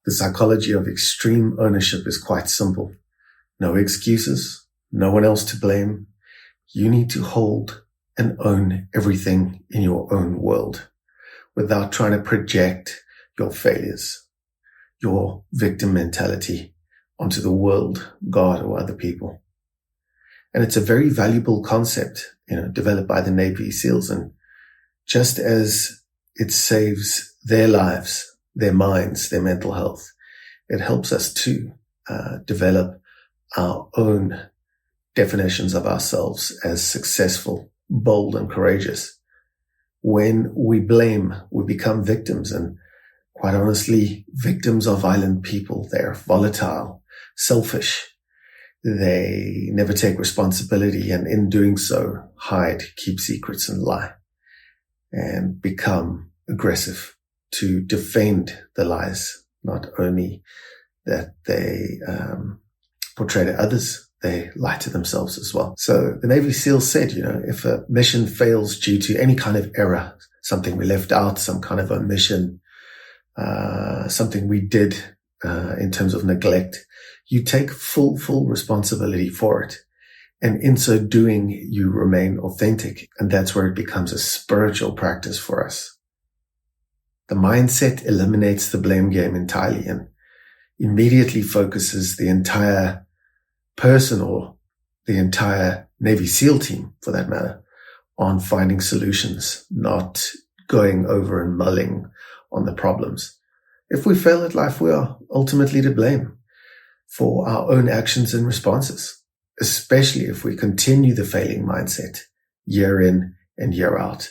The psychology of extreme ownership is quite simple. No excuses, no one else to blame. You need to hold and own everything in your own world without trying to project your failures, your victim mentality onto the world, God, or other people. And it's a very valuable concept, developed by the Navy SEALs. And just as it saves their lives, their minds, their mental health, it helps us to develop our own definitions of ourselves as successful, bold, and courageous. When we blame, we become victims, and quite honestly, victims are violent people. They're volatile, selfish. They never take responsibility, and in doing so, hide, keep secrets, and lie, and become aggressive to defend the lies, not only that they portray to others, they lie to themselves as well. So the Navy SEALs said, if a mission fails due to any kind of error, something we left out, some kind of omission, something we did in terms of neglect, you take full responsibility for it. And in so doing, you remain authentic. And that's where it becomes a spiritual practice for us. The mindset eliminates the blame game entirely and immediately focuses the entire person, or the entire Navy SEAL team for that matter, on finding solutions, not going over and mulling on the problems. If we fail at life, we are ultimately to blame for our own actions and responses, especially if we continue the failing mindset year in and year out.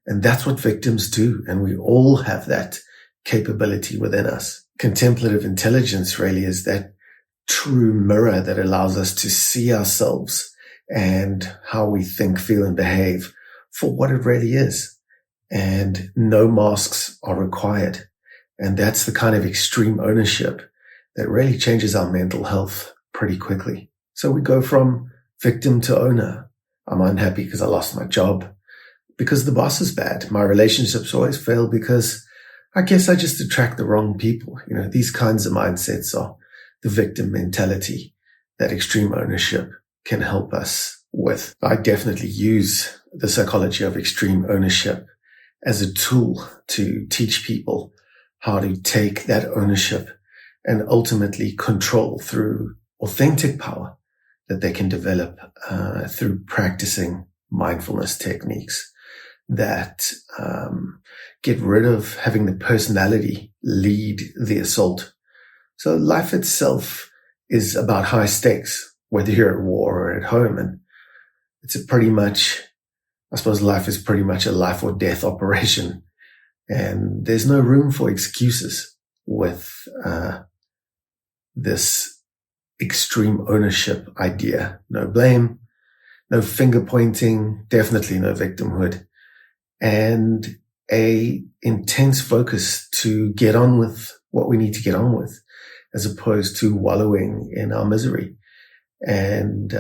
And that's what victims do. And we all have that capability within us. Contemplative intelligence really is that true mirror that allows us to see ourselves and how we think, feel, and behave for what it really is. And no masks are required. And that's the kind of extreme ownership that really changes our mental health pretty quickly. So we go from victim to owner. I'm unhappy because I lost my job, because the boss is bad. My relationships always fail because I guess I just attract the wrong people. These kinds of mindsets are the victim mentality that extreme ownership can help us with. I definitely use the psychology of extreme ownership as a tool to teach people how to take that ownership and ultimately control through authentic power that they can develop through practicing mindfulness techniques that get rid of having the personality lead the assault. So life itself is about high stakes, whether you're at war or at home. And it's I suppose life is pretty much a life or death operation. And there's no room for excuses with this extreme ownership idea. No blame, no finger pointing, definitely no victimhood, and a intense focus to get on with what we need to get on with, as opposed to wallowing in our misery. And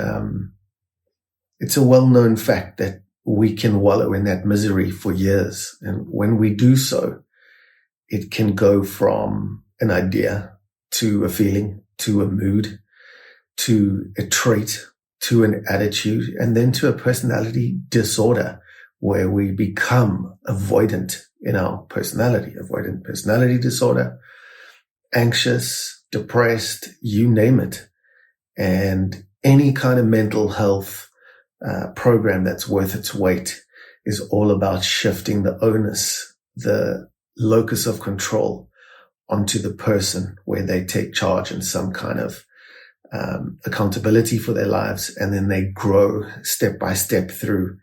it's a well-known fact that we can wallow in that misery for years. And when we do so, it can go from an idea to a feeling, to a mood, to a trait, to an attitude, and then to a personality disorder where we become avoidant in our personality, avoidant personality disorder, anxious, depressed, you name it. And any kind of mental health program that's worth its weight is all about shifting the onus, the locus of control, onto the person, where they take charge in some kind of accountability for their lives, and then they grow step by step through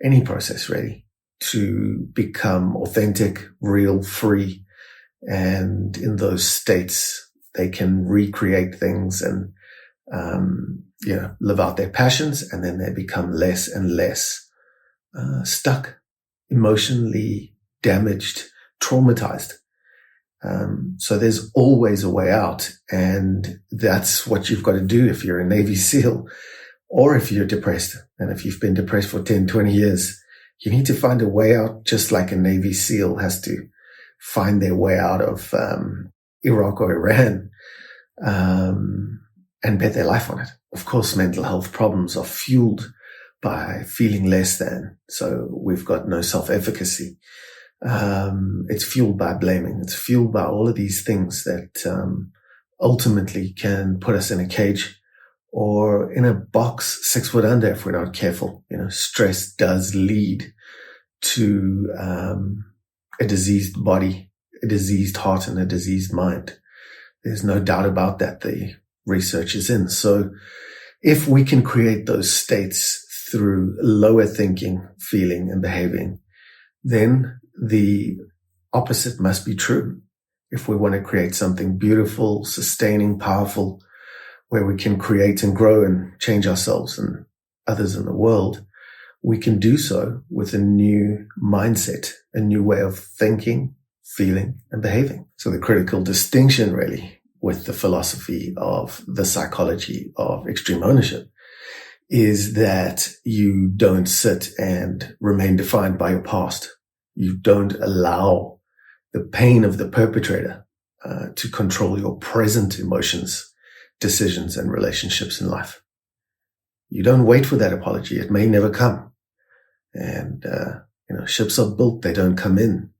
any process really to become authentic, real, free. And in those states, they can recreate things and live out their passions, and then they become less and less stuck, emotionally damaged, traumatized. So there's always a way out, and that's what you've got to do if you're a Navy SEAL or if you're depressed. And if you've been depressed for 10, 20 years, you need to find a way out, just like a Navy SEAL has to find their way out of Iraq or Iran, and bet their life on it. Of course, mental health problems are fueled by feeling less than. So we've got no self-efficacy. It's fueled by blaming. It's fueled by all of these things that ultimately can put us in a cage or in a box 6 foot under if we're not careful. Stress does lead to a diseased body, a diseased heart, and a diseased mind. There's no doubt about that. The research is in. So if we can create those states through lower thinking, feeling, and behaving, then the opposite must be true. If we want to create something beautiful, sustaining, powerful, where we can create and grow and change ourselves and others in the world, we can do so with a new mindset, a new way of thinking, feeling, and behaving. So the critical distinction really with the philosophy of the psychology of extreme ownership is that you don't sit and remain defined by your past. You don't allow the pain of the perpetrator to control your present emotions, decisions, and relationships in life. You don't wait for that apology. It may never come. And, ships are built. They don't come in.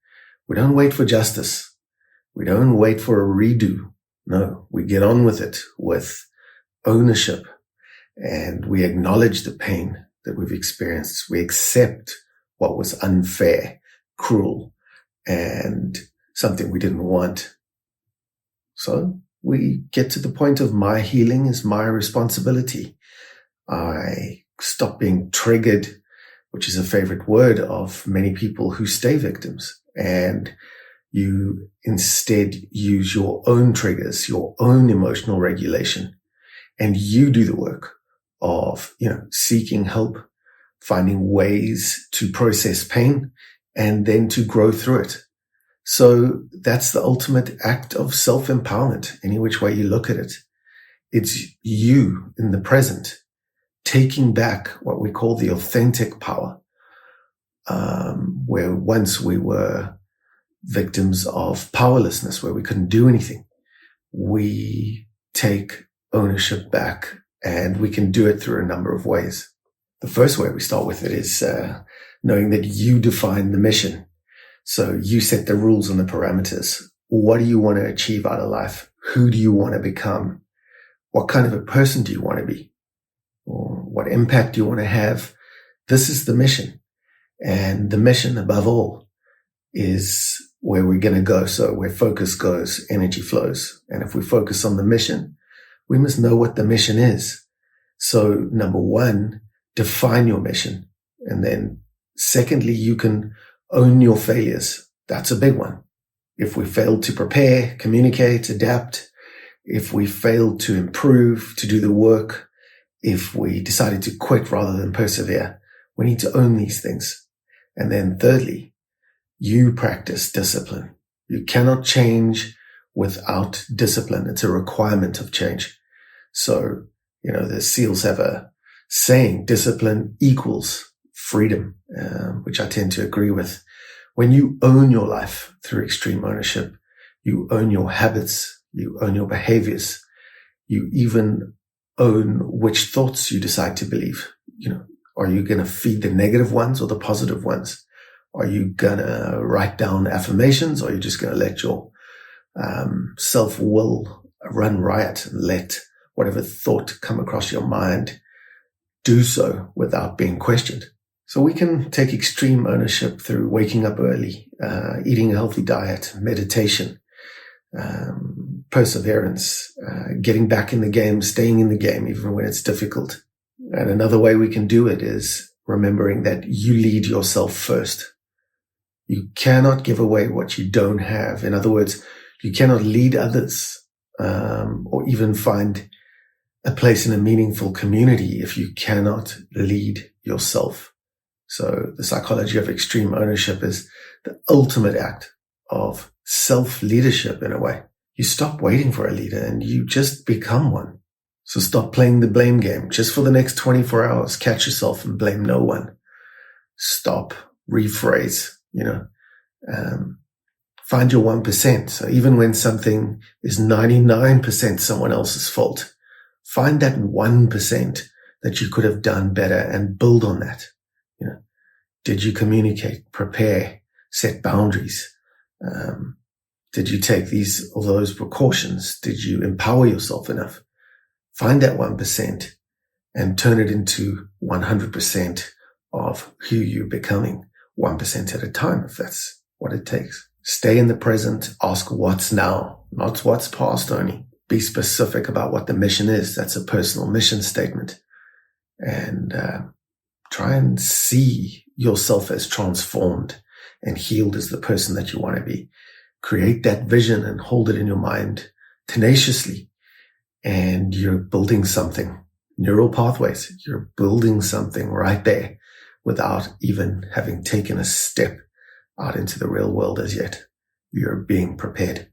We don't wait for justice. We don't wait for a redo. No, we get on with it with ownership, and we acknowledge the pain that we've experienced. We accept what was unfair, cruel, and something we didn't want. So we get to the point of my healing is my responsibility. I stop being triggered, which is a favorite word of many people who stay victims. And you instead use your own triggers, your own emotional regulation, and you do the work of, seeking help, finding ways to process pain, and then to grow through it. So that's the ultimate act of self-empowerment, any which way you look at it. It's you in the present, taking back what we call the authentic power, where once we were victims of powerlessness, where we couldn't do anything. We take ownership back, and we can do it through a number of ways. The first way we start with it is knowing that you define the mission. So you set the rules and the parameters. What do you want to achieve out of life? Who do you want to become? What kind of a person do you want to be? Or what impact do you want to have? This is the mission. And the mission, above all, is where we're going to go. So where focus goes, energy flows. And if we focus on the mission, we must know what the mission is. So number one, define your mission. And then secondly, you can own your failures. That's a big one. If we fail to prepare, communicate, adapt, if we fail to improve, to do the work, if we decided to quit rather than persevere, we need to own these things. And then thirdly, you practice discipline. You cannot change without discipline. It's a requirement of change. So, the SEALs have a saying, discipline equals freedom, which I tend to agree with. When you own your life through extreme ownership, you own your habits, you own your behaviors, you even own which thoughts you decide to believe. Are you going to feed the negative ones or the positive ones? Are you going to write down affirmations, or are you just going to let your self-will run riot and let whatever thought come across your mind do so without being questioned? So we can take extreme ownership through waking up early, eating a healthy diet, meditation, perseverance, getting back in the game, staying in the game, even when it's difficult. And another way we can do it is remembering that you lead yourself first. You cannot give away what you don't have. In other words, you cannot lead others, or even find a place in a meaningful community if you cannot lead yourself. So the psychology of extreme ownership is the ultimate act of self-leadership in a way. You stop waiting for a leader and you just become one. So stop playing the blame game. Just for the next 24 hours, catch yourself and blame no one. Stop, rephrase, Find your 1%. So even when something is 99% someone else's fault, find that 1% that you could have done better and build on that. Did you communicate, prepare, set boundaries? Did you take all those precautions? Did you empower yourself enough? Find that 1% and turn it into 100% of who you're becoming, 1% at a time, if that's what it takes. Stay in the present. Ask what's now, not what's past only. Be specific about what the mission is. That's a personal mission statement. And try and see yourself as transformed and healed as the person that you want to be. Create that vision and hold it in your mind tenaciously. And you're building something. Neural pathways. You're building something right there without even having taken a step out into the real world as yet. You're being prepared.